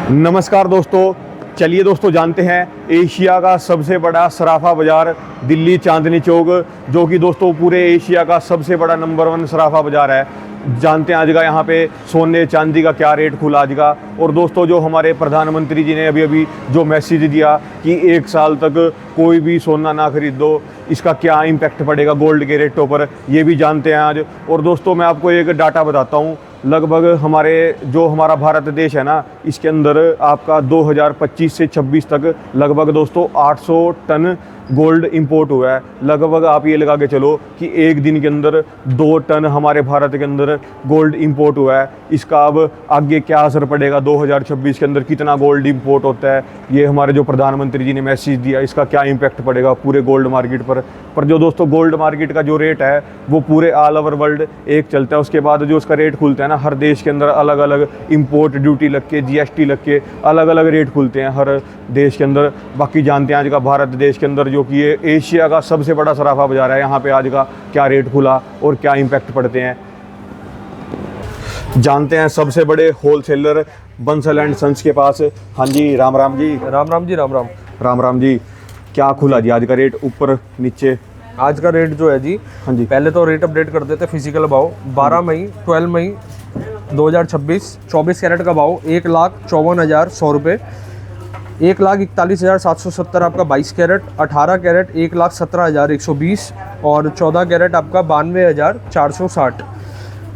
नमस्कार दोस्तों, चलिए दोस्तों जानते हैं एशिया का सबसे बड़ा सराफा बाज़ार दिल्ली चांदनी चौक, जो कि दोस्तों पूरे एशिया का सबसे बड़ा नंबर 1 सराफा बाज़ार है। जानते हैं आज का यहाँ पे सोने चांदी का क्या रेट खुला आज का। और दोस्तों जो हमारे प्रधानमंत्री जी ने अभी जो मैसेज दिया कि 1 साल तक कोई भी सोना ना खरीदो, इसका क्या इम्पैक्ट पड़ेगा गोल्ड के रेटों पर, ये भी जानते हैं आज। और दोस्तों मैं आपको एक डाटा बताता हूँ, लगभग हमारा भारत देश है ना, इसके अंदर आपका 2025 से 26 तक लगभग दोस्तों 800 टन गोल्ड इंपोर्ट हुआ है। लगभग आप ये लगा के चलो कि एक दिन के अंदर 2 टन हमारे भारत के अंदर गोल्ड इंपोर्ट हुआ है। इसका अब आगे क्या असर पड़ेगा, 2026 के अंदर कितना गोल्ड इंपोर्ट होता है, ये हमारे जो प्रधानमंत्री जी ने मैसेज दिया, इसका क्या इम्पैक्ट पड़ेगा पूरे गोल्ड मार्केट पर जो दोस्तों गोल्ड मार्केट का जो रेट है वो पूरे ऑल ओवर वर्ल्ड एक चलता है। उसके बाद जो उसका रेट खुलता है ना, हर देश के अंदर अलग अलग इंपोर्ट ड्यूटी लग के, जीएसटी लग के अलग अलग रेट खुलते हैं हर देश के अंदर। बाकी जानते हैं आज का भारत देश के अंदर जो कि ये एशिया का सबसे बड़ा सराफा बाजार है, यहाँ पे आज का क्या रेट खुला और क्या इम्पैक्ट पड़ते हैं जानते हैं। सबसे बड़े होलसेलर बंसल एंड सन्स के पास। हाँ जी, राम राम जी। राम राम जी। राम राम। राम राम जी। क्या खुला जी आज का रेट, ऊपर नीचे? आज का रेट जो है जी, हाँ जी, पहले तो रेट अपडेट कर देते फिजिकल भाव। 12 मई 12 मई 2026 24 कैरेट का भाव 1,54,100 रुपये। 1,41,770 आपका 22 कैरेट। 18 कैरेट 1,17,120 और 14 कैरेट आपका 92,460।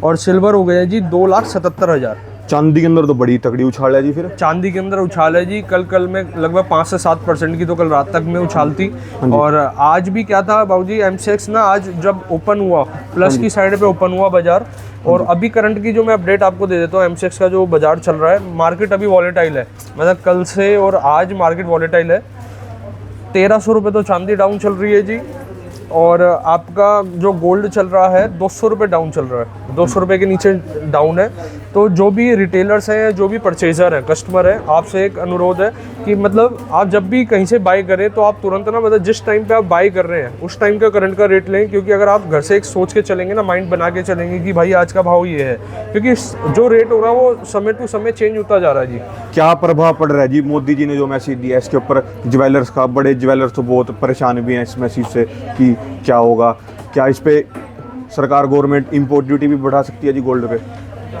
और सिल्वर हो गया जी 2,77,000। चांदी के अंदर तो बड़ी तगड़ी उछाल है जी। फिर चांदी के अंदर उछाल है जी, कल में लगभग 5 से 7% की तो कल रात तक में उछाल थी। और आज भी क्या था बाबूजी, एमसेक्स ना आज जब ओपन हुआ प्लस की साइड पे ओपन हुआ बाजार। और अभी करंट की जो मैं अपडेट आपको दे देता हूँ, एमसेक्स का जो बाजार चल रहा है, मार्केट अभी वॉलेटाइल है, मतलब कल से और आज मार्केट वॉलेटाइल है। 1300 रुपये तो चांदी डाउन चल रही है जी। और आपका जो गोल्ड चल रहा है 200 रुपये डाउन चल रहा है, 200 रुपये के नीचे डाउन है। तो जो भी रिटेलर्स हैं, जो भी परचेज़र हैं, कस्टमर हैं, आपसे एक अनुरोध है कि मतलब आप जब भी कहीं से बाई करें तो आप तुरंत ना, मतलब जिस टाइम पे आप बाई कर रहे हैं उस टाइम का करंट का रेट लें। क्योंकि अगर आप घर से एक सोच के चलेंगे ना, माइंड बना के चलेंगे कि भाई आज का भाव ये है, क्योंकि जो रेट हो रहा है वो समय टू समय चेंज होता जा रहा है जी। क्या प्रभाव पड़ रहा है जी मोदी जी ने जो मैसेज दिया इसके ऊपर ज्वेलर्स का? बड़े ज्वेलर्स तो बहुत परेशान भी हैं इस मैसेज से कि क्या होगा, क्या इस पे सरकार गवर्नमेंट इंपोर्ट ड्यूटी भी बढ़ा सकती है जी गोल्ड पे?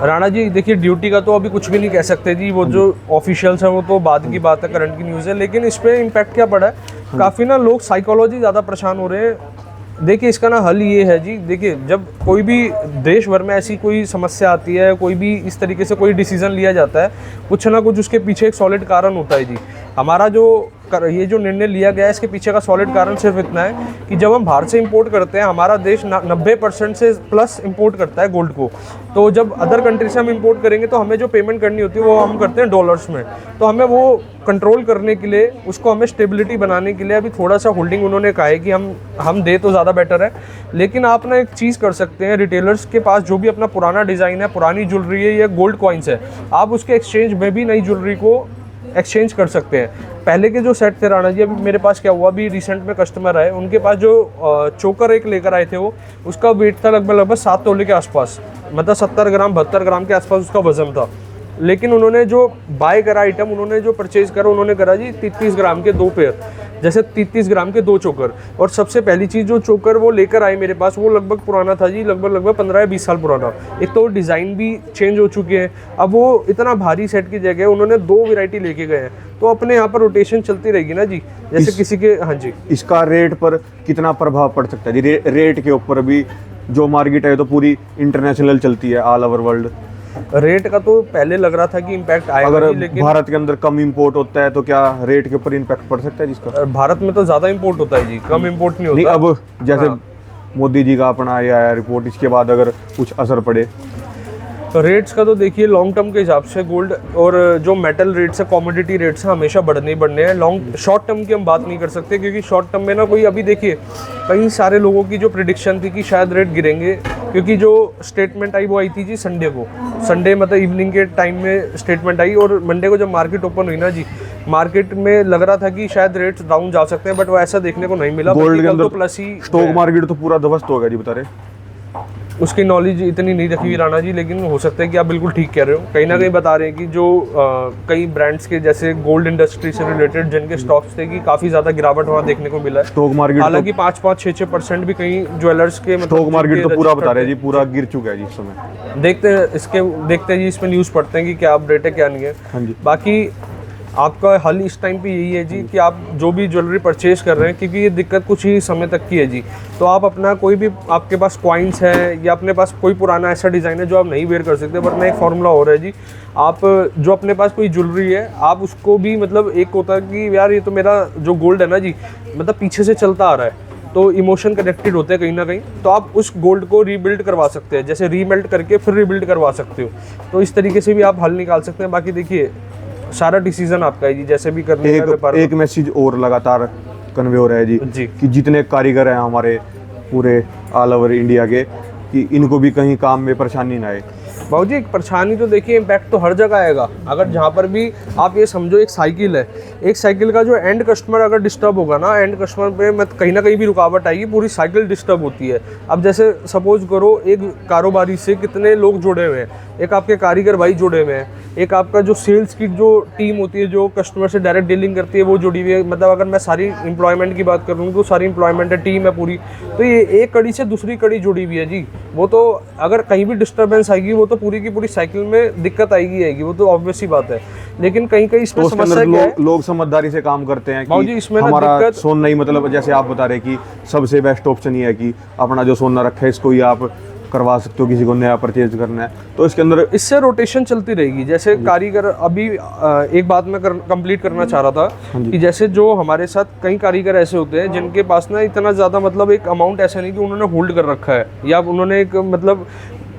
राणा जी देखिए, ड्यूटी का तो अभी कुछ भी नहीं कह सकते जी, वो जो ऑफिशियल्स हैं वो तो बाद की बात है, करंट की न्यूज़ है। लेकिन इस पे इम्पैक्ट क्या पड़ा है, काफ़ी ना लोग साइकोलॉजी ज़्यादा परेशान हो रहे हैं। देखिए इसका ना हल ये है जी, देखिए जब कोई भी देश भर में ऐसी कोई समस्या आती है, कोई भी इस तरीके से कोई डिसीजन लिया जाता है, कुछ ना कुछ उसके पीछे एक सॉलिड कारण होता है जी। हमारा ये जो निर्णय लिया गया है, इसके पीछे का सॉलिड कारण सिर्फ इतना है कि जब हम बाहर से इंपोर्ट करते हैं, हमारा देश 90% से प्लस इंपोर्ट करता है गोल्ड को। तो जब अदर कंट्री से हम इंपोर्ट करेंगे तो हमें जो पेमेंट करनी होती है वो हम करते हैं डॉलर्स में। तो हमें वो कंट्रोल करने के लिए, उसको हमें स्टेबिलिटी बनाने के लिए अभी थोड़ा सा होल्डिंग उन्होंने कहा है कि हम दे तो ज़्यादा बेटर है। लेकिन आप ना एक चीज़ कर सकते हैं, रिटेलर्स के पास जो भी अपना पुराना डिज़ाइन है, पुरानी ज्वेलरी है या गोल्ड कॉइन्स है, आप उसके एक्सचेंज में भी नई ज्वेलरी को एक्सचेंज कर सकते हैं। पहले के जो सेट थे राणा जी, अभी मेरे पास क्या हुआ, अभी रिसेंट में कस्टमर आए, उनके पास जो चोकर एक लेकर आए थे, वो उसका वेट था लगभग 7 तोले के आसपास, मतलब 70 ग्राम 72 ग्राम के आसपास उसका वजन था। लेकिन उन्होंने जो बाय करा आइटम, उन्होंने जो परचेज करा, उन्होंने करा जी 33 ग्राम के 2 पेयर, जैसे 33 ग्राम के 2 चोकर। और सबसे पहली चीज़ जो चोकर वो लेकर आए मेरे पास, वो लगभग पुराना था जी, लगभग 15 या 20 साल पुराना। एक तो डिज़ाइन भी चेंज हो चुके हैं। अब वो इतना भारी सेट की जगह उन्होंने 2 वैरायटी लेके गए हैं। तो अपने यहाँ पर रोटेशन चलती रहेगी ना जी, जैसे किसी के। हाँ जी, इसका रेट पर कितना प्रभाव पड़ सकता है जी? रेट के ऊपर भी जो मार्केट है तो पूरी इंटरनेशनल चलती है, ऑल ओवर वर्ल्ड। रेट का तो पहले लग रहा था कि इम्पैक्ट आएगा, अगर लेकिन भारत के अंदर कम इंपोर्ट होता है तो क्या रेट के ऊपर इम्पैक्ट पड़ सकता है जिसका? भारत में तो ज़्यादा इम्पोर्ट होता है जी, कम इम्पोर्ट नहीं नहीं, होता। अब जैसे मोदी जी का अपना ये आया रिपोर्ट, इसके बाद अगर कुछ असर पड़े तो रेट्स का तो देखिए लॉन्ग टर्म के हिसाब से गोल्ड और जो मेटल रेट्स है, कॉमोडिटी रेट्स है, हमेशा बढ़ने हैं। शॉर्ट टर्म की हम बात नहीं कर सकते, क्योंकि शॉर्ट टर्म में ना कोई, अभी देखिए कई सारे लोगों की जो प्रिडिक्शन थी कि शायद रेट गिरेंगे, क्योंकि जो स्टेटमेंट आई वो आई थी जी संडे को, संडे मतलब इवनिंग के टाइम में स्टेटमेंट आई। और मंडे को जब मार्केट ओपन हुई ना जी, मार्केट में लग रहा था कि शायद रेट्स डाउन जा सकते हैं, बट वो ऐसा देखने को नहीं मिला। गोल्ड के अंदर तो प्लस ही स्टॉक मार्केट तो पूरा ध्वस्त हो गया जी, बता रहे। उसकी नॉलेज इतनी नहीं रखी हुई राणा जी, लेकिन हो सकता है कि आप बिल्कुल ठीक कह रहे हो। कहीं ना कहीं बता रहे हैं कि जो कई ब्रांड्स के जैसे गोल्ड इंडस्ट्री से रिलेटेड जिनके स्टॉक्स थे कि काफ़ी ज़्यादा गिरावट वहाँ देखने को मिला है। स्टॉक मार्केट हालांकि 5-6% भी कई ज्वेलर्स के मतलब स्टॉक मार्केट तो जिनके पूरा बता registered रहे हैं जी, पूरा गिर चुका है जी इस समय। देखते हैं जी, इसमें न्यूज़ पढ़ते हैं कि क्या अपडेट है क्या नहीं है। हाँ जी। बाकी आपका हल इस टाइम पे यही है जी कि आप जो भी ज्वेलरी परचेज कर रहे हैं, क्योंकि ये दिक्कत कुछ ही समय तक की है जी, तो आप अपना कोई भी आपके पास कॉइन्स है या अपने पास कोई पुराना ऐसा डिज़ाइन है जो आप नहीं वेयर कर सकते, वरना एक फॉर्मूला हो रहा है जी, आप जो अपने पास कोई ज्वेलरी है आप उसको भी मतलब एक होता है कि यार ये तो मेरा जो गोल्ड है ना जी, मतलब पीछे से चलता आ रहा है, तो इमोशन कनेक्टेड होते हैं कहीं ना कहीं, तो आप उस गोल्ड को रीबिल्ड करवा सकते हैं, जैसे रीमेल्ट करके फिर रीबिल्ड करवा सकते हो। तो इस तरीके से भी आप हल निकाल सकते हैं। बाकी देखिए सारा डिसीजन आपका है जी, जैसे भी करने का व्यापार। एक मैसेज और लगातार कन्वे हो रहा है जी कि जितने कारीगर हैं हमारे पूरे ऑल ओवर इंडिया के, कि इनको भी कहीं काम में परेशानी ना आए। बाबू जी, एक परेशानी तो देखिए, इम्पैक्ट तो हर जगह आएगा। अगर जहाँ पर भी आप ये समझो एक साइकिल है, एक साइकिल का जो एंड कस्टमर अगर डिस्टर्ब होगा ना, एंड कस्टमर पे मत कहीं ना कहीं भी रुकावट आएगी, पूरी साइकिल डिस्टर्ब होती है। अब जैसे सपोज करो एक कारोबारी से कितने लोग जुड़े हुए हैं, एक आपके कारीगर भाई जुड़े हुए हैं, एक आपका जो सेल्स की जो टीम होती है जो कस्टमर से डायरेक्ट डीलिंग करती है वो जुड़ी हुई है। मतलब अगर मैं सारी एम्प्लॉयमेंट की बात करूँ तो सारी एम्प्लॉयमेंट है, टीम है पूरी, तो ये एक कड़ी से दूसरी कड़ी जुड़ी हुई है जी। वो तो अगर कहीं भी डिस्टर्बेंस आएगी वो तो पूरी की पूरी साइकिल में दिक्कत आएगी, वो तो ऑब्वियस सी बात है। लेकिन कहीं कहीं इसमें समस्या क्या है, लोग समझदारी से काम करते हैं बाबू जी, कि इसमें ना हमारा दिक्कत- सोना ही, मतलब जैसे आप बता रहे कि सबसे बेस्ट ऑप्शन ये है कि अपना जो सोना रखा है इसको ही आप करवा सकते हो, किसी को नया परचेज करना है तो इसके अंदर इससे रोटेशन चलती रहेगी। जैसे कारीगर अभी एक बात मैं कंप्लीट करना चाह रहा था कि जैसे जो हमारे साथ कई कारीगर ऐसे होते हैं जिनके पास ना इतना ज़्यादा मतलब एक अमाउंट ऐसा नहीं कि उन्होंने होल्ड कर रखा है, या उन्होंने एक मतलब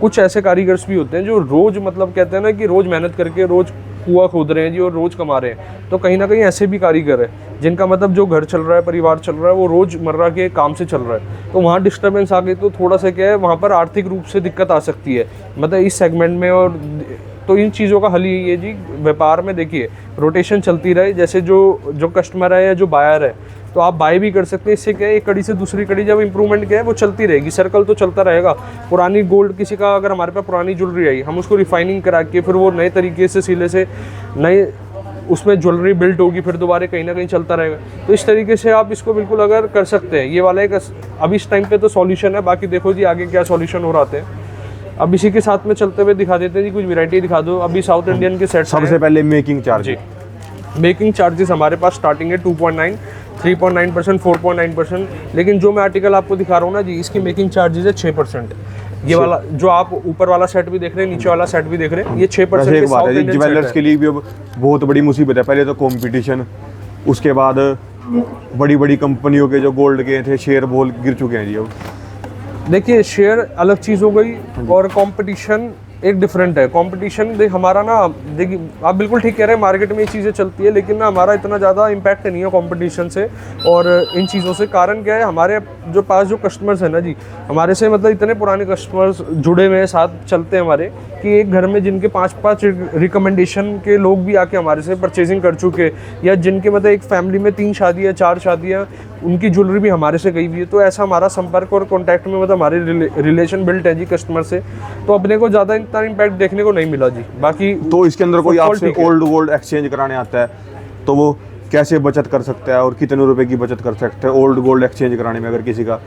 कुछ ऐसे कारीगर्स भी होते हैं जो रोज़ मतलब कहते हैं ना कि रोज़ मेहनत करके रोज़ कुआं खोद रहे हैं जी और रोज़ कमा रहे हैं। तो कहीं ना कहीं ऐसे भी कारीगर है जिनका मतलब जो घर चल रहा है, परिवार चल रहा है, वो रोज़मर्रा के काम से चल रहा है। तो वहाँ डिस्टर्बेंस आ गई तो थोड़ा सा क्या है, वहाँ पर आर्थिक रूप से दिक्कत आ सकती है, मतलब इस सेगमेंट में। और तो इन चीज़ों का हल यही है जी, व्यापार में देखिए रोटेशन चलती रहे। जैसे जो कस्टमर है या जो बायर है तो आप बाय भी कर सकते हैं। इससे क्या है, एक कड़ी से दूसरी कड़ी जब इंप्रूवमेंट क्या है वो चलती रहेगी, सर्कल तो चलता रहेगा। पुरानी गोल्ड किसी का अगर हमारे पास पुरानी ज्वेलरी आई, हम उसको रिफाइनिंग करा के फिर वो नए तरीके से सिले से नए उसमें ज्वेलरी बिल्ट होगी, फिर दोबारा कहीं ना कहीं चलता रहेगा। तो इस तरीके से आप इसको बिल्कुल अगर कर सकते हैं, ये वाला एक अभी इस टाइम पे तो सॉल्यूशन है। बाकी देखो जी आगे क्या सॉल्यूशन हो रहा है। अब इसी के साथ में चलते हुए दिखा देते हैं जी, कुछ वैरायटी दिखा दो। अभी साउथ इंडियन के सेट सबसे पहले मेकिंग चार्ज जी, मेकिंग चार्जेस हमारे पास स्टार्टिंग है 2.9, 3.9%, 4.9%। लेकिन जो मैं आर्टिकल आपको दिखा रहा हूँ ना जी, इसकी मेकिंग चार्जेस है 6%। ये वाला जो आप ऊपर वाला सेट भी देख रहे हैं, नीचे वाला सेट भी देख रहे हैं, ये 6% एक बात है जी, ज्वेलर्स के लिए भी अब बहुत बड़ी मुसीबत है। पहले तो कंपटीशन, उसके बाद बड़ी बड़ी कंपनियों के जो गोल्ड के थे शेयर बहुत गिर चुके हैं जी। अब देखिए शेयर अलग चीज़ हो गई और कंपटीशन एक डिफरेंट है। कंपटीशन हमारा ना, देखिए आप बिल्कुल ठीक कह रहे हैं, मार्केट में ये चीज़ें चलती है, लेकिन ना हमारा इतना ज़्यादा इम्पैक्ट नहीं है कंपटीशन से और इन चीज़ों से। कारण क्या है, हमारे जो पास जो कस्टमर्स हैं ना जी, हमारे से मतलब इतने पुराने कस्टमर्स जुड़े हुए हैं, साथ चलते हैं हमारे, कि एक घर में जिनके 5-5 रिकमेंडेशन के लोग भी आके हमारे से परचेजिंग कर चुके, या जिनके मतलब एक फैमिली में 3 शादियाँ 4 शादियाँ, उनकी ज्वेलरी भी हमारे से गई हुई है। तो ऐसा हमारा संपर्क और कॉन्टैक्ट में मतलब हमारे रिलेशन बिल्ट है जी कस्टमर से, तो अपने को ज़्यादा इतना इम्पैक्ट देखने को नहीं मिला जी। बाकी तो इसके अंदर कोई आपसे ओल्ड गोल्ड एक्सचेंज कराने आता है तो वो कैसे बचत कर सकता है और कितने रुपए की बचत कर सकता है ओल्ड गोल्ड एक्सचेंज कराने में? अगर किसी का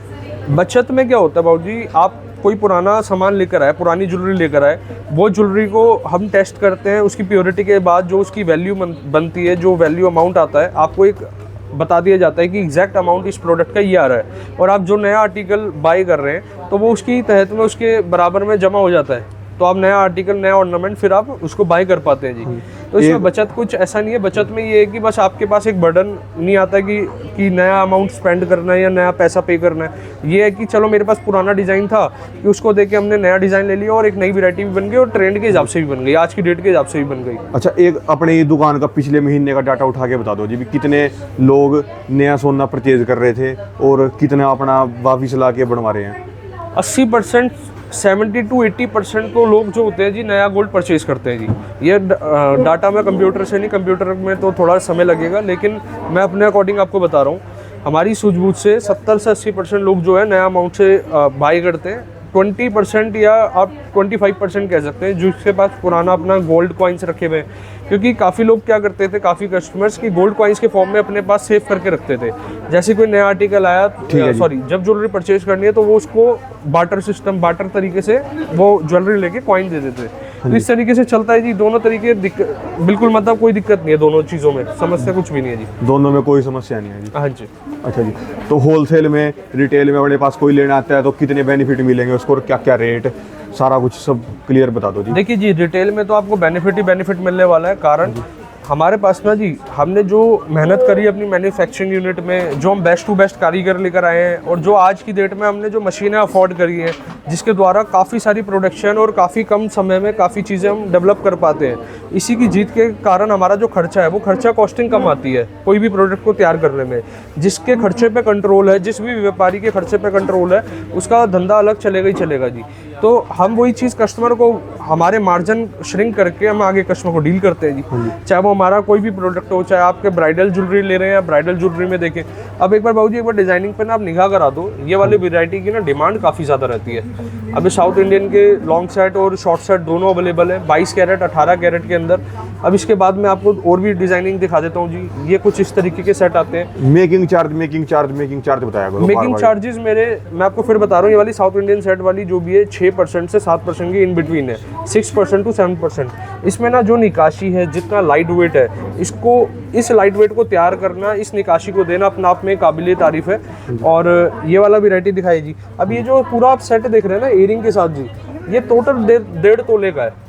बचत में क्या होता है बाबू जी, आप कोई पुराना सामान लेकर आए, पुरानी ज्वेलरी लेकर आए, वो ज्वेलरी को हम टेस्ट करते हैं, उसकी प्योरिटी के बाद जो उसकी वैल्यू बनती है, जो वैल्यू अमाउंट आता है, आपको एक बता दिया जाता है कि एग्जैक्ट अमाउंट इस प्रोडक्ट का ये आ रहा है। और आप जो नया आर्टिकल बाय कर रहे हैं तो वो उसकी तहत में उसके बराबर में जमा हो जाता है, तो आप नया आर्टिकल, नया ऑर्नामेंट फिर आप उसको बाय कर पाते हैं जी। तो इसमें बचत कुछ ऐसा नहीं है। बचत में ये है कि बस आपके पास एक बर्डन नहीं आता कि नया अमाउंट स्पेंड करना है या नया पैसा पे करना है। ये है कि चलो मेरे पास पुराना डिज़ाइन था कि उसको देख के हमने नया डिज़ाइन ले लिया और एक नई वैरायटी भी बन गई और ट्रेंड के हिसाब से भी बन गई, आज की डेट के हिसाब से भी बन गई। अच्छा, एक अपने दुकान का पिछले महीने का डाटा उठा के बता दो जी, भी कितने लोग नया सोना परचेज कर रहे थे और कितने अपना वापिस ला के बनवा रहे हैं? 80%, 70 to 80% तो लोग जो होते हैं जी नया गोल्ड परचेज करते हैं जी। ये डाटा मैं कंप्यूटर से नहीं, कंप्यूटर में तो थोड़ा समय लगेगा, लेकिन मैं अपने अकॉर्डिंग आपको बता रहा हूँ। हमारी सूझबूझ से 70 से 80% लोग जो है नया अमाउंट से बाई करते हैं, 20% या आप 25% कह सकते हैं जिसके पास पुराना अपना गोल्ड कॉइन्स रखे हुए हैं। क्योंकि काफ़ी लोग क्या करते थे, काफ़ी कस्टमर्स की गोल्ड कॉइन्स के फॉर्म में अपने पास सेव करके रखते थे। जैसे कोई नया आर्टिकल आया, सॉरी जब ज्वेलरी परचेज करनी है तो वो उसको बार्टर सिस्टम, बार्टर तरीके से वो ज्वेलरी लेके कॉइन दे देते। तो इस तरीके से चलता है जी, दोनों तरीके बिल्कुल मतलब कोई दिक्कत नहीं है दोनों चीज़ों में, समस्या कुछ भी नहीं है जी। दोनों में कोई समस्या नहीं है जी। हाँ जी। अच्छा जी, तो होलसेल में, रिटेल में अपने पास कोई लेना आता है तो कितने बेनिफिट मिलेंगे उसको, और क्या क्या रेट, सारा कुछ सब क्लियर बता दो जी। देखिए जी, रिटेल में तो आपको बेनिफिट ही बेनिफिट मिलने वाला है। कारण हमारे पास ना जी, हमने जो मेहनत करी अपनी मैन्युफैक्चरिंग यूनिट में, जो हम बेस्ट टू बेस्ट कारीगर लेकर आए हैं, और जो आज की डेट में हमने जो मशीनें अफोर्ड करी हैं, जिसके द्वारा काफ़ी सारी प्रोडक्शन और काफ़ी कम समय में काफ़ी चीज़ें हम डेवलप कर पाते हैं। इसी की जीत के कारण हमारा जो खर्चा है वो खर्चा कॉस्टिंग कम आती है कोई भी प्रोडक्ट को तैयार करने में। जिसके खर्चे पे कंट्रोल है, जिस भी व्यापारी के खर्चे पे कंट्रोल है, उसका धंधा अलग चलेगा ही चलेगा जी। तो हम वही चीज़ कस्टमर को, हमारे मार्जिन श्रिंक करके हम आगे कस्टमर को डील करते हैं जी। चाहे वो हमारा कोई भी प्रोडक्ट हो, चाहे आपके ब्राइडल ज्वेलरी ले रहे हैं, ब्राइडल ज्वेलरी में देखें। अब एक बार बाबूजी, एक बार डिजाइनिंग पे ना आप निगाह करा दो, ये वाली वैरायटी की ना डिमांड काफ़ी ज़्यादा रहती है। अभी साउथ इंडियन के लॉन्ग सेट और शॉर्ट सेट दोनों अवेलेबल है, 22 कैरेट 18 कैरेट के अंदर। अब इसके बाद मैं आपको और भी डिजाइनिंग दिखा देता हूँ जी। ये कुछ इस तरीके के सेट आते हैं। मेकिंग चार्ज बताया करो। मेकिंग चार्जेस मेरे, मैं आपको फिर बता रहा हूँ, ये वाली साउथ इंडियन सेट वाली जो भी है 6% से 7% की इन बिटवीन है, 6% to 7%। इसमें ना जो निकाशी है, जितना लाइट वेट है, इसको, इस लाइट वेट को तैयार करना, इस निकाशी को देना अपना आप में काबिल तारीफ है। और ये वाला वैरायटी दिखाई जी। अब ये जो पूरा आप सेट देख रहे हैं ना इयरिंग के साथ जी, ये टोटल 1.5 तोले का है।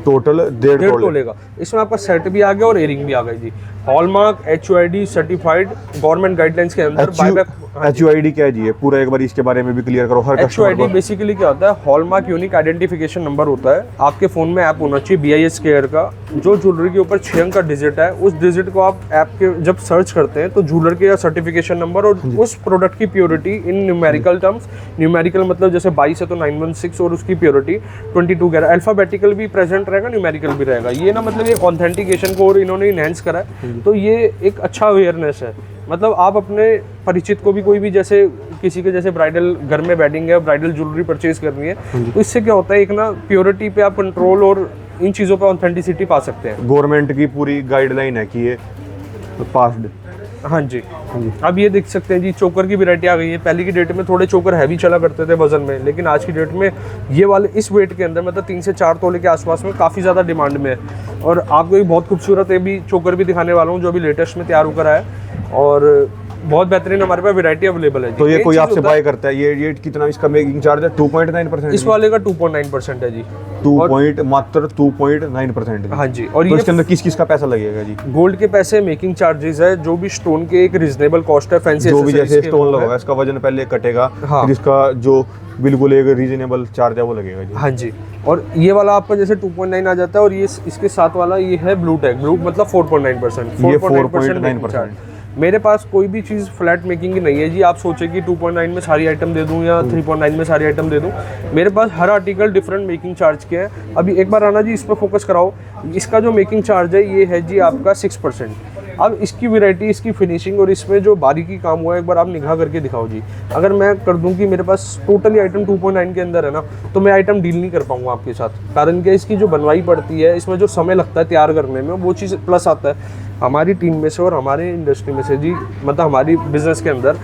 टोटल 1.5 तोले का। इसमें आपका सेट भी आ गया और इयरिंग भी आ गई जी। Hallmark HUID certified, government guidelines के अंदर बायबैक। HUID क्या है जी? ये पूरा एक बार इसके बारे में भी क्लियर करो हर कस्टमर को। HUID बेसिकली क्या होता है? हॉलमार्क यूनिक आइडेंटिफिकेशन नंबर होता है। आपके फ़ोन में ऐप होना चाहिए BIS केयर का, जो ज्वेलरी के ऊपर 6 अंक का डिजिट है, उस डिजिट को आप ऐप के जब सर्च करते हैं तो ज्वेलर के सर्टिफिकेशन नंबर और उस प्रोडक्ट की प्योरिटी इन न्यूमेरिकल टर्म्स, न्यूमेरिकल मतलब जैसे 22 है तो 916, और उसकी प्योरिटी 22 कैरेट, अल्फाबेटिकल भी प्रेजेंट रहेगा, न्यूमेरिकल भी रहेगा। ये ना मतलब ये ऑथेंटिकेशन को और इन्होंने इनहेंस करा है, तो ये एक अच्छा अवेयरनेस है। मतलब आप अपने परिचित को भी, कोई भी जैसे किसी के जैसे ब्राइडल घर में वेडिंग है, ब्राइडल ज्वेलरी परचेज करनी है, तो इससे क्या होता है, एक ना प्योरिटी पे आप कंट्रोल और इन चीज़ों पे ऑथेंटिसिटी पा सकते हैं। गवर्नमेंट की पूरी गाइडलाइन है कि ये पास्ड। हाँ जी। अब ये देख सकते हैं जी, चोकर की वैरायटी आ गई है। पहले की डेट में थोड़े चोकर हैवी चला करते थे वजन में, लेकिन आज की डेट में ये वाले इस वेट के अंदर मतलब 3 से 4 तोले के आसपास में काफ़ी ज़्यादा डिमांड में है। और आपको एक बहुत खूबसूरत भी चोकर भी दिखाने वाला हूँ जो अभी लेटेस्ट में तैयार होकर आया, और बहुत बेहतरीन हमारे पास वैरायटी अवेलेबल है। तो ये कोई आपसे बाय करता है, ये कितना इसका मेकिंग चार्ज है? 2.9%। इस वाले का 2.9% है जी। मात्र 2.9%। हाँ जी। और तो ये इसके अंदर किस का पैसा लगेगा जी? गोल्ड के पैसे, मेकिंग चार्जेस है, जो भी स्टोन के एक रीजनेबल कॉस्ट है, फैंसी जो भी जैसे स्टोन लगा इसका वजन पहले कटेगा, हाँ। फिर इसका जो बिल्कुल एक रीजनेबल चार्ज है वो लगेगा जी। हाँ जी। और ये वाला आपका जैसे 2.9 आ जाता है, और ये इसके साथ वाला ये है ब्लू टैग, ब्लू मतलब 4.9%। ये 4.9%। मेरे पास कोई भी चीज़ फ्लैट मेकिंग की नहीं है जी। आप सोचे कि 2.9 में सारी आइटम दे दूं या 3.9 में सारी आइटम दे दूं, मेरे पास हर आर्टिकल डिफरेंट मेकिंग चार्ज के हैं। अभी एक बार आना जी, इस पर फोकस कराओ। इसका जो मेकिंग चार्ज है ये है जी आपका 6%। अब इसकी वैरायटी, इसकी फिनिशिंग और इसमें जो बारीकी काम हुआ है, एक बार आप निगाह करके दिखाओ जी। अगर मैं कर दूं कि मेरे पास टोटली आइटम 2.9 के अंदर है ना, तो मैं आइटम डील नहीं कर पाऊंगा आपके साथ। कारण क्या, इसकी जो बनवाई पड़ती है, इसमें जो समय लगता है तैयार करने में, वो चीज़ प्लस आता है। हमारी टीम में से और हमारे इंडस्ट्री में से जी, मतलब हमारी बिजनेस के अंदर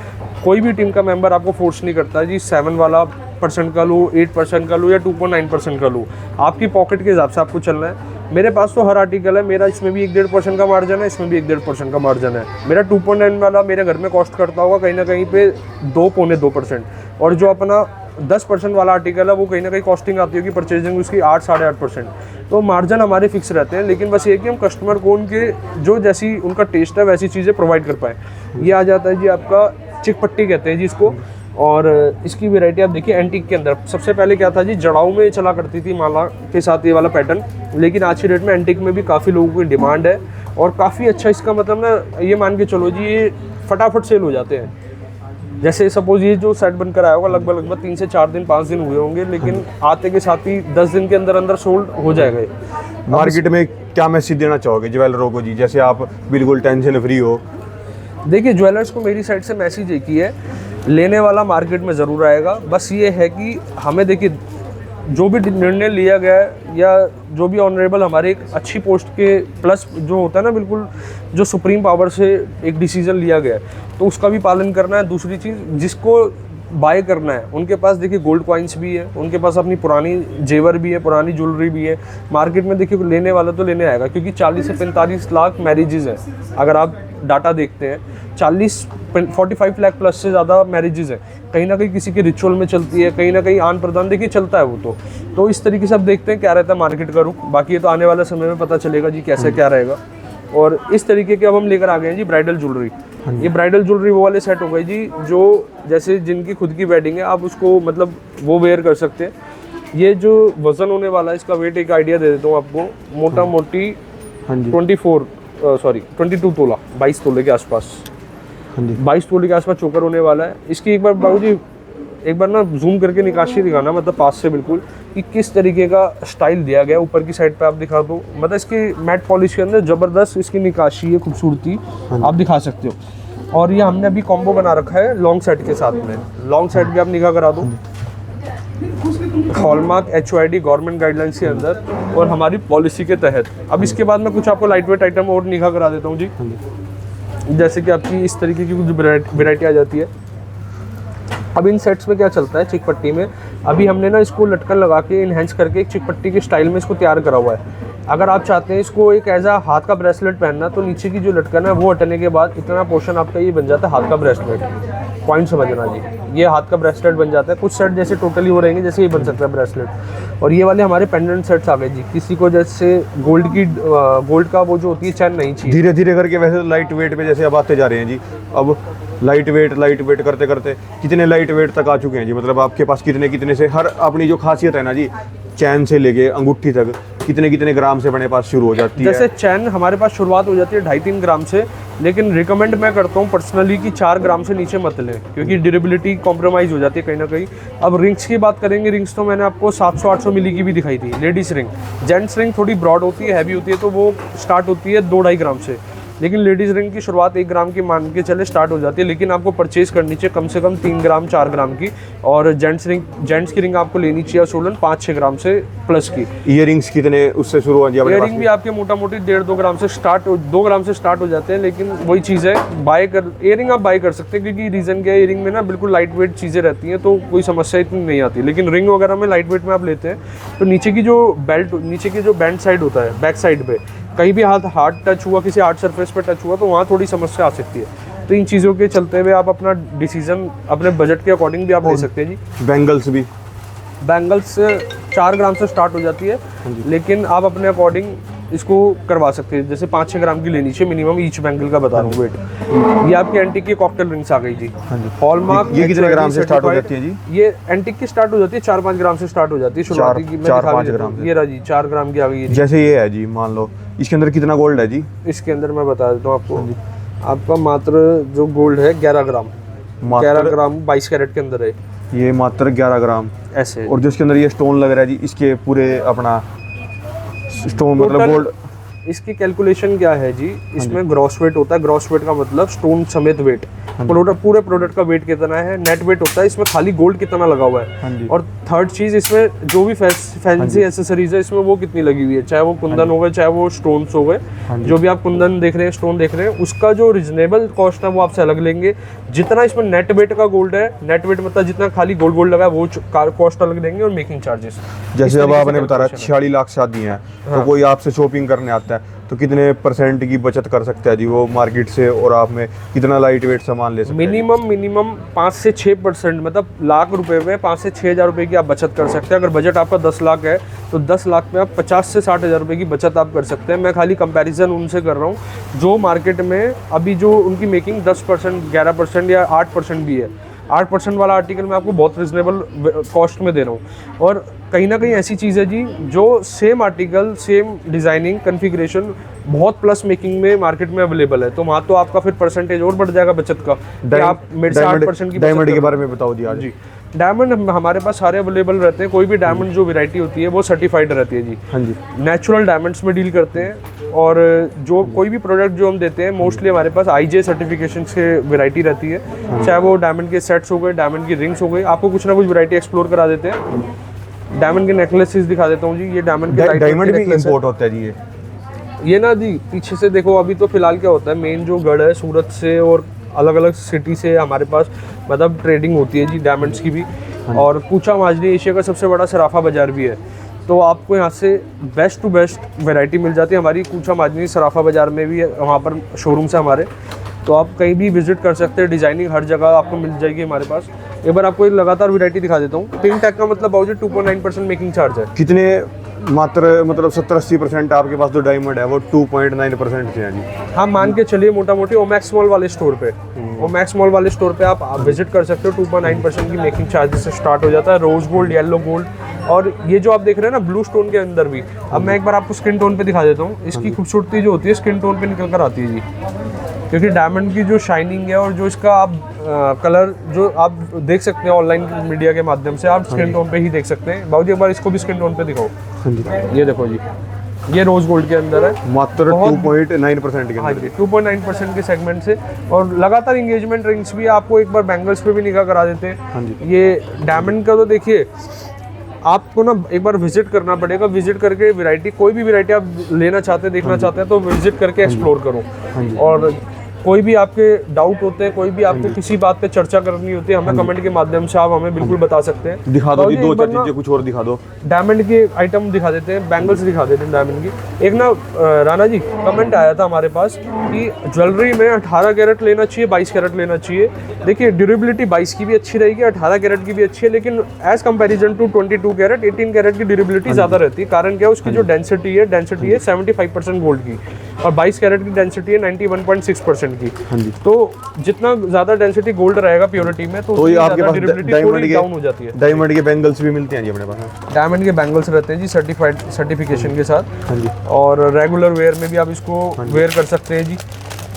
कोई भी टीम का मेंबर आपको फोर्स नहीं करता जी 7 वाला % का लो, 8% का लो या 2.9% का लो। आपकी पॉकेट के हिसाब से आपको चलना है। मेरे पास तो हर आर्टिकल है मेरा, इसमें भी 1.5% का मार्जिन है, इसमें भी 1.5% का मार्जिन है। मेरा 2.9 वाला मेरे घर में कॉस्ट करता होगा कहीं ना कहीं पे 2.25%, और जो अपना 10% वाला आर्टिकल है वो कहीं ना कहीं कॉस्टिंग आती होगी परचेजिंग उसकी 8-8.5%। तो मार्जिन हमारे फिक्स रहते हैं, लेकिन बस ये कि हम कस्टमर को उनके जो जैसी उनका टेस्ट है वैसी चीज़ें प्रोवाइड कर पाएँ। ये आ जाता है जी आपका चिक पट्टी कहते हैं जी इसको, और इसकी वैरायटी आप देखिए एंटीक के अंदर। सबसे पहले क्या था जी, जड़ाऊ में चला करती थी माला के साथ ये वाला पैटर्न, लेकिन आज की डेट में एंटीक में भी काफ़ी लोगों की डिमांड है, और काफ़ी अच्छा इसका मतलब ना ये मान के चलो जी, ये फटाफट सेल हो जाते हैं। जैसे सपोज ये जो सेट बनकर आया होगा लगभग 3 से 4 दिन 5 दिन हुए होंगे, लेकिन आते के साथ ही 10 दिन के अंदर अंदर सोल्ड हो जाएगा। मार्केट में क्या मैसेज देना चाहोगे ज्वेलरों को जी, जैसे आप बिल्कुल टेंशन फ्री हो? देखिए, ज्वेलर्स को मेरी साइड से मैसेज एक ही है लेने वाला मार्केट में ज़रूर आएगा। बस ये है कि हमें देखिए जो भी निर्णय लिया गया है या जो भी ऑनरेबल हमारे एक अच्छी पोस्ट के प्लस जो होता है ना, बिल्कुल जो सुप्रीम पावर से एक डिसीजन लिया गया है तो उसका भी पालन करना है। दूसरी चीज़, जिसको बाय करना है उनके पास देखिए गोल्ड कॉइन्स भी है, उनके पास अपनी पुरानी जेवर भी है, पुरानी ज्वेलरी भी है। मार्केट में देखिए लेने वाला तो लेने आएगा, क्योंकि 40 से 45 लाख मैरिजेज़ हैं। अगर आप डाटा देखते हैं 45 लाख प्लस से ज़्यादा मैरिजेज़ हैं। कहीं ना कहीं किसी के रिचुअल में चलती है, कहीं ना कहीं आन प्रदान देखिए चलता है वो। तो इस तरीके से अब देखते हैं क्या रहता है मार्केट का रुख। बाकी ये तो आने वाले समय में पता चलेगा जी कैसे क्या रहेगा। और इस तरीके के अब हम लेकर आ गए हैं जी ब्राइडल ज्वेलरी। ये ब्राइडल ज्वेलरी वो वाले सेट हो गए जी जो जैसे जिनकी खुद की वेडिंग है, आप उसको मतलब वो वेयर कर सकते हैं। ये जो वज़न होने वाला है इसका वेट एक आइडिया दे देता हूँ आपको। मोटा मोटी 22 तोला, 22 तोले के आसपास, 22 तोले के आसपास चोकर होने वाला है। इसकी एक बार बाबूजी एक बार ना जूम करके निकाशी दिखाना, मतलब पास से बिल्कुल, कि किस तरीके का स्टाइल दिया गया। ऊपर की साइड पे आप दिखा दो, मतलब इसकी मैट पॉलिश के अंदर ज़बरदस्त इसकी निकाशी है, खूबसूरती आप दिखा सकते हो। और ये हमने अभी कॉम्बो बना रखा है लॉन्ग सेट के साथ में। लॉन्ग सेट भी आप निकाह करा दो, हॉलमार्क HOID गवर्नमेंट गाइडलाइंस के अंदर और हमारी पॉलिसी के तहत। अब इसके बाद मैं कुछ आपको लाइट वेट आइटम और निकाह करा देता हूँ जी। जैसे कि आपकी इस तरीके की कुछ वेराइटी आ जाती है। अब इन सेट्स में क्या चलता है, चिक पट्टी में अभी हमने ना इसको लटकन लगा के इनहेंस करके एक चिक पट्टी के स्टाइल में इसको तैयार करा हुआ है। अगर आप चाहते हैं इसको एक एज अ हाथ का ब्रेसलेट पहनना, तो नीचे की जो लटकन है वो हटने के बाद इतना पोर्शन आपका ये बन जाता है हाथ का ब्रेसलेट। पॉइंट समझना जी, ये हाथ का ब्रेसलेट बन जाता है। कुछ सेट जैसे टोटली हो रहेंगे जैसे ये बन सकता है ब्रेसलेट। और ये वाले हमारे पेंडेंट सेट्स आ गए जी। किसी को जैसे गोल्ड का वो जो होती है चैन नहीं चाहिए, धीरे धीरे करके वैसे लाइट वेट पे जैसे अब आते जा रहे हैं जी। अब लाइट वेट करते करते कितने लाइट वेट तक आ चुके हैं जी। मतलब आपके पास कितने से हर अपनी जो खासियत है ना जी, चैन से लेके अंगूठी तक कितने ग्राम से अपने पास शुरू हो जाती है। जैसे चैन हमारे पास शुरुआत हो जाती है 2.5-3 ग्राम से, लेकिन रिकमेंड मैं करता हूँ पर्सनली कि 4 ग्राम से नीचे मत लें, क्योंकि ड्यूरेबिलिटी कॉम्प्रोमाइज़ हो जाती है कहीं ना कहीं। अब रिंग्स की बात करेंगे, रिंग्स तो मैंने आपको 700-800 मिली की भी दिखाई थी लेडीज़ रिंग। जेंट्स रिंग थोड़ी ब्रॉड होती है, हैवी होती है, तो वो स्टार्ट होती है 2-2.5 ग्राम से। लेकिन लेडीज़ रिंग की शुरुआत 1 ग्राम की मान के चले स्टार्ट हो जाती है, लेकिन आपको परचेज करनी चाहिए कम से कम 3 ग्राम 4 ग्राम की। और जेंट्स की रिंग आपको लेनी चाहिए सोलन 5-6 ग्राम से प्लस की। ईयरिंग्स कितने उससे शुरू हो जाती है? ईयरिंग भी आपके मोटा मोटी 1.5-2 ग्राम से 2 ग्राम से स्टार्ट हो जाते हैं। लेकिन वही चीज़ है, ईयरिंग आप बाय कर सकते हैं, क्योंकि रीज़न क्या है, ईयरिंग में ना बिल्कुल लाइट वेट चीज़ें रहती हैं, तो कोई समस्या इतनी नहीं आती। लेकिन रिंग वगैरह में लाइट वेट में आप लेते हैं तो नीचे की जो बैंड साइड होता है, बैक साइड पे कहीं भी हाथ टच हुआ, किसी हार्ड सरफेस पे टच हुआ, तो वहाँ थोड़ी समस्या आ सकती है। तो इन चीज़ों के चलते हुए आप अपना डिसीजन अपने बजट के अकॉर्डिंग भी आप ले सकते हैं जी। बैंगल्स 4 ग्राम से स्टार्ट हो जाती है, लेकिन आप अपने अकॉर्डिंग इसको करवा सकते हैं। जैसे 5-6 ग्राम की लेनी चाहिए मिनिमम ईच बैंगल का बता रहा हूँ वेट। ये आपकी एंटिक की कॉकटेल रिंग्स आ गई जी। हॉलमार्क ये कितने ग्राम से स्टार्ट हो जाती है जी? ये एंटिक की स्टार्ट हो जाती है 4-5 ग्राम से स्टार्ट हो जाती है शुरुआती की। 4-5 ग्राम। ये रहा जी 4 ग्राम की आ गई है। जैसे ये है जी, मान लो इसके अंदर कितना गोल्ड है जी? इसके अंदर मैं बता देता हूँ आपको, आपका मात्र जो गोल्ड है 11 ग्राम, 11 ग्राम 22 कैरेट के अंदर है ये, मात्र 11 ग्राम ऐसे। और जिसके अंदर ये स्टोन लग रहा है जी, इसके पूरे अपना स्टोन मतलब गोल्ड। इसकी कैलकुलेशन क्या है जी, इसमें ग्रॉस वेट होता है। ग्रॉस वेट का मतलब स्टोन समेत वेट, पूरे प्रोडक्ट का वेट कितना है। नेट वेट होता है इसमें खाली गोल्ड कितना लगा हुआ है। और थर्ड चीज़, इसमें जो भी फैंसी एसेसरीज है इसमें वो कितनी लगी हुई है, चाहे वो कुंदन हो गए, चाहे वो स्टोन्स हो गए, जो भी आप कुंदन देख रहे हैं, स्टोन देख रहे हैं, उसका जो रिजनेबल कॉस्ट है वो आपसे अलग लेंगे। जितना इसमें नेट वेट का गोल्ड है, नेट वेट मतलब जितना खाली गोल्ड लगा है, वो कॉस्ट अलग देंगे। और मेकिंग चार्जेस, जैसे अब आपने बता रहा 46 लाख शादी है, तो कोई आपसे शॉपिंग करने आता है तो कितने % की बचत कर सकता है जी वो मार्केट से, और आप में कितना लाइट वेट सामान ले सकते हैं? मिनिमम 5 से 6%, मतलब लाख रुपए में 5 से 6 हज़ार रुपये की आप बचत कर सकते हैं। अगर बजट आपका 10 लाख है तो 10 लाख में आप 50 से 60 हज़ार रुपये की बचत आप कर सकते हैं। मैं खाली कंपैरिजन उनसे कर रहा हूँ जो मार्केट में अभी जो उनकी मेकिंग 10%, 11% या 8% भी है। 8% वाला आर्टिकल मैं आपको बहुत रिजनेबल कॉस्ट में दे रहा हूँ। और कहीं ना कहीं ऐसी चीज़ है जी जो same article, same designing, configuration बहुत प्लस मेकिंग में मार्केट में अवेलेबल है, तो वहाँ तो आपका फिर परसेंटेज और बढ़ जाएगा बचत का कि आप मेरे से 8% की डायमंड के बारे में बताओ जी आज। जी, डायमंड हमारे पास सारे अवेलेबल रहते हैं। कोई भी डायमंड जो वैरायटी होती है वो सर्टिफाइड रहती है जी। हाँ जी। नेचुरल डायमंड्स में डील करते हैं, और जो कोई भी प्रोडक्ट जो हम देते हैं मोस्टली हमारे पास आईजे सर्टिफिकेशन से वैरायटी रहती है, चाहे वो डायमंड के सेट्स हो गए, डायमंड की रिंग्स हो गई, आपको कुछ ना कुछ वैरायटी एक्सप्लोर करा देते हैं। डायमंड के नेकलेसेस दिखा देता हूँ जी, ये डायमंड के डायमंड भी इंपोर्ट होता है जी ये ना जी। पीछे से देखो, अभी तो फिलहाल क्या होता है, मेन जो गढ़ है सूरत से और अलग अलग सिटी से हमारे पास मतलब ट्रेडिंग होती है जी डायमंड्स की भी, और पूछा माजरी एशिया का सबसे बड़ा सराफा बाजार भी है, तो आपको यहाँ से बेस्ट टू बेस्ट वैरायटी मिल जाती है। हमारी कूचा माजरी सराफा बाज़ार में भी वहाँ पर शोरूम्स है हमारे, तो आप कहीं भी विजिट कर सकते हैं। डिज़ाइनिंग हर जगह आपको मिल जाएगी हमारे पास। एक बार आपको एक लगातार वैरायटी दिखा देता हूँ। पिन टैग का मतलब बाबूजी 2.9% मेकिंग चार्ज है। कितने मात्र मतलब 70-80% आपके पास जो डायमंड है वो 2.9% से है जी। हाँ, मान के चलिए मोटा मोटी ओमैक्स मॉल वाले स्टोर पे, ओमैक्स मॉल वाले स्टोर पे आप विजिट कर सकते हो। 2.9% की मेकिंग चार्जेस से स्टार्ट हो जाता है। रोज गोल्ड, येलो गोल्ड, और ये जो आप देख रहे हैं ना ब्लू स्टोन के अंदर भी, अब मैं एक बार आपको स्किन टोन पे दिखा देता हूँ। इसकी खूबसूरती जो होती है स्किन टोन पे निकल कर आती है जी, क्योंकि डायमंड की जो शाइनिंग है और जो इसका आप कलर जो आप देख सकते हैं ऑनलाइन मीडिया के माध्यम से, आप स्किन टोन पे ही देख सकते हैं। बाबूजी एक बार इसको भी स्किन टोन पे दिखाओ। ये देखो जी, ये रोज गोल्ड के अंदर है, मात्र 2.9% के हाँ अंदर। जी, 2.9% के सेगमेंट से। और लगातार इंगेजमेंट रिंग्स भी आपको एक बार बैंगल्स पे भी निगाह करा देते हैं। हाँ जी। ये डायमंड का तो देखिए आपको ना एक बार विजिट करना पड़ेगा। विजिट करके वैरायटी, कोई भी वैरायटी आप लेना चाहते हैं, देखना चाहते हैं, तो विजिट करके एक्सप्लोर करो। और कोई भी आपके डाउट होते हैं, कोई भी आपको किसी बात पे चर्चा करनी होती है, हमें कमेंट के माध्यम से आप हमें बिल्कुल बता सकते हैं। दिखा दो जी, एक दो बार चार ना चीजें कुछ और दिखा दो। डायमंड के आइटम दिखा देते हैं, बैंगल्स दिखा देते हैं डायमंड की। एक ना राणा जी कमेंट आया था हमारे पास कि ज्वेलरी में 18 कैरेट लेना चाहिए, 22 कैरेट लेना चाहिए। देखिए ड्यूरेबिलिटी 22 की भी अच्छी रहेगी, 18 कैरेट की भी अच्छी है, लेकिन as comparison to 22 carat 18 carat की ड्यूरेबिलिटी ज़्यादा रहती है। कारण क्या है, उसकी जो डेंसिटी है 75% गोल्ड की, और 22 कैरेट की डेंसिटी है 91.6% की। हाँ जी। तो जितना ज़्यादा डेंसिटी गोल्ड रहेगा प्योरिटी में, तो ये आपके पास ड्यूरेबिलिटी डायमंड थोड़ी डाउन हो जाती है। डायमंड के बैंगल्स भी मिलते हैं जी अपने पास। डायमंड के बैंगल्स रहते हैं जी सर्टिफाइड सर्टिफिकेशन के साथ। हाँ जी। और रेगुलर वेयर में भी आप इसको वेयर कर सकते हैं जी।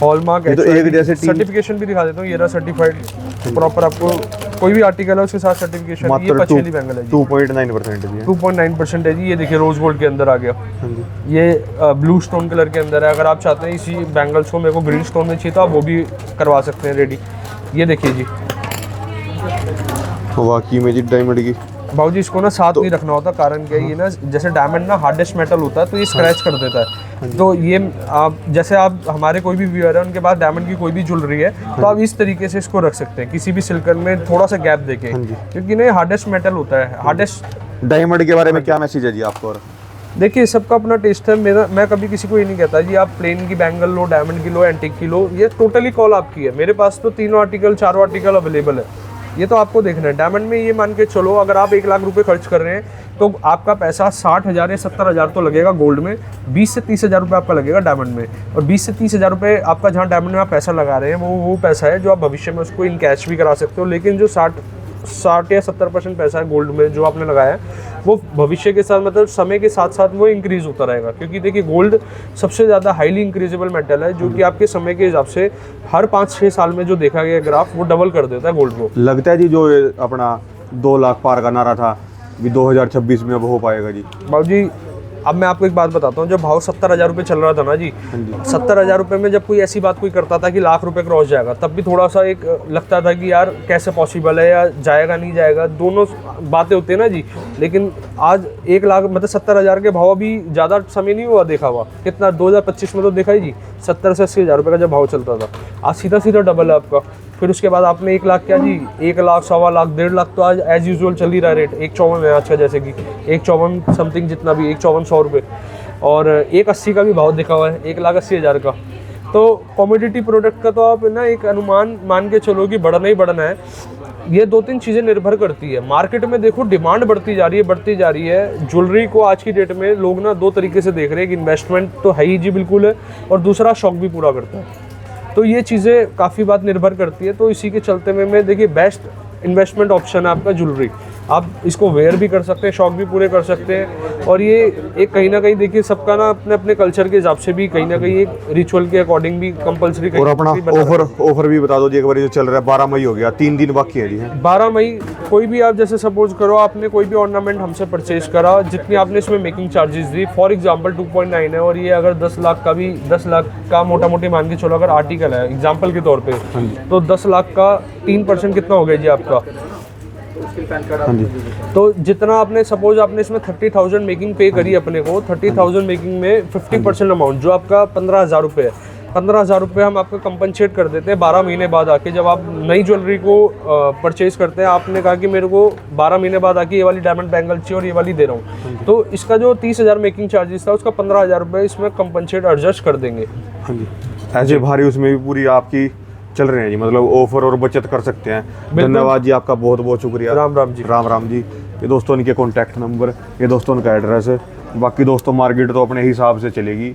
हॉलमार्क तो एक जैसे सर्टिफिकेशन भी दिखा देता हूँ। ये रहा सर्टिफाइड प्रॉपर, आपको कोई भी आर्टिकल है उसके साथ सर्टिफिकेशन। ये मात्र पचेली बैंगल है जी, 2.9% जी। 2.9% है जी। ये देखिए रोज गोल्ड के अंदर आ गया। हाँ जी। ये ब्लू स्टोन कलर के अंदर है। अगर आप चाहते हैं इसी बैंगल्स को मेरे को ग्रीन स्टोन में चाहिए तो आप वो भी करवा सकते हैं रेडी। ये देखिए जी, वाकई में जी डायमंड की बाबूजी इसको ना साथ नहीं रखना होता। कारण क्या है, ये ना जैसे डायमंड ना हार्डेस्ट मेटल होता है, तो ये स्क्रैच कर देता है। तो ये आप जैसे आप हमारे कोई भी व्यूअर है उनके पास डायमंड की कोई भी ज्वेलरी है, तो आप इस तरीके से इसको रख सकते हैं किसी भी सिल्कर में थोड़ा सा गैप देके, क्योंकि ना ये हार्डेस्ट मेटल होता है। हार्डेस्ट डायमंड के बारे में क्या मैसेज है जी आपको? और देखिए सबका अपना टेस्ट है। मैं कभी किसी को ये नहीं कहता जी आप प्लेन की बैंगल लो, डायमंड की लो, एंटीक की लो, ये टोटली कॉल आपकी है। मेरे पास तो 3 आर्टिकल 4 आर्टिकल अवेलेबल है, ये तो आपको देखना है। डायमंड में ये मान के चलो अगर आप 1 लाख रुपए खर्च कर रहे हैं तो आपका पैसा 60,000 या 70,000 तो लगेगा गोल्ड में, 20 से 30,000 रुपये आपका लगेगा डायमंड में। और 20 से 30,000 रुपये आपका जहाँ डायमंड में आप पैसा लगा रहे हैं वो पैसा है जो आप भविष्य में उसको इन कैश भी करा सकते हो। लेकिन जो 60 या 70% पैसा है गोल्ड में जो आपने लगाया है वो भविष्य के साथ मतलब समय के साथ साथ वो इंक्रीज होता रहेगा। क्योंकि देखिए गोल्ड सबसे ज़्यादा हाईली इंक्रीजेबल मेटल है, जो कि आपके समय के हिसाब से हर 5-6 साल में जो देखा गया ग्राफ वो डबल कर देता है गोल्ड को। लगता है जी जो अपना 2 लाख पार का नारा था भी 2026 में अब हो पाएगा जी? बाबूजी अब मैं आपको एक बात बताता हूँ, जब भाव 70,000 रुपये चल रहा था ना जी, 70,000 रुपये में जब कोई ऐसी बात कोई करता था कि लाख रुपए क्रॉस जाएगा, तब भी थोड़ा सा एक लगता था कि यार कैसे पॉसिबल है, या जाएगा नहीं जाएगा, दोनों बातें होती है ना जी। लेकिन आज 1 लाख मतलब 70,000 के भाव अभी ज़्यादा समय नहीं हुआ देखा हुआ, कितना 2025 में तो देखा ही जी 70 से 80,000 रुपये का जब भाव चलता था, आज सीधा सीधा डबल है आपका। फिर उसके बाद आपने 1 लाख क्या जी 1 लाख, 1.25 लाख, 1.5 लाख तो आज एज यूजुअल चल ही रहा है रेट। 1.54 है आज का, जैसे कि 1.54 समथिंग जितना भी 1.54 रुपये, और 1.80 का भी भाव देखा हुआ है, 1,80,000 का। तो कमोडिटी प्रोडक्ट का तो आप ना एक अनुमान मान के चलो कि बढ़ना ही बढ़ना है। ये 2-3 चीज़ें निर्भर करती है। मार्केट में देखो डिमांड बढ़ती जा रही है ज्वेलरी को। आज की डेट में लोग ना 2 तरीके से देख रहे हैं कि इन्वेस्टमेंट तो है ही जी बिल्कुल है, और दूसरा शौक भी पूरा करता है। तो ये चीज़ें काफ़ी बात निर्भर करती है। तो इसी के चलते में देखिए बेस्ट इन्वेस्टमेंट ऑप्शन है आपका ज्वेलरी। आप इसको वेयर भी कर सकते हैं, शौक भी पूरे कर सकते हैं। और ये एक कहीं ना कहीं देखिए सबका ना अपने अपने कल्चर के हिसाब से भी कहीं ना कहीं एक रिचुअल के अकॉर्डिंग भी कंपलसरी। और अपना ऑफर भी बता दो जी एक बार, जो चल रहा है 12 मई हो गया, 3 दिन बाकी है जी। 12 मई कोई भी आप जैसे सपोज करो आपने कोई भी ऑर्नामेंट हमसे परचेज करा, जितनी आपने इसमें making charges the, for example 2.9 है, और ये अगर 10 लाख का भी 10 लाख का मोटा मोटी मान के चलो अगर आर्टिकल है एग्जांपल के तौर पे, तो 10 लाख का 3% कितना हो गया जी आपका। हाँ जी। तो जितना आपने सपोज आपने इसमें 30,000 मेकिंग पे करी अपने को, 30,000 मेकिंग में 50% अमाउंट जो आपका 15,000 रुपये है, 15,000 रुपये हम आपको कंपनसेट कर देते हैं 12 महीने बाद आके। जब आप नई ज्वेलरी को परचेज करते हैं, आपने कहा कि मेरे को 12 महीने बाद आके ये वाली डायमंड बैंगल चाहिए और ये वाली दे रहा हूँ, तो इसका जो 30,000 मेकिंग चार्जेस था उसका 15,000 रुपये इसमें कंपनसेट एडजस्ट कर देंगे। हाँ जी। ऐसे भारी उसमें भी पूरी आपकी चल रहे हैं जी, मतलब ऑफर और बचत कर सकते हैं। धन्यवाद जी, आपका बहुत बहुत शुक्रिया। राम राम जी। राम राम जी। ये दोस्तों इनके कॉन्टैक्ट नंबर, ये दोस्तों उनका एड्रेस है। बाकी दोस्तों मार्केट तो अपने हिसाब से चलेगी।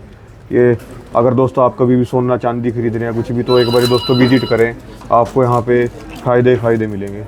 ये अगर दोस्तों आप कभी भी सोना चांदी खरीद रहे हैं कुछ भी, तो एक बार दोस्तों विजिट करें, आपको यहाँ पे फ़ायदे मिलेंगे।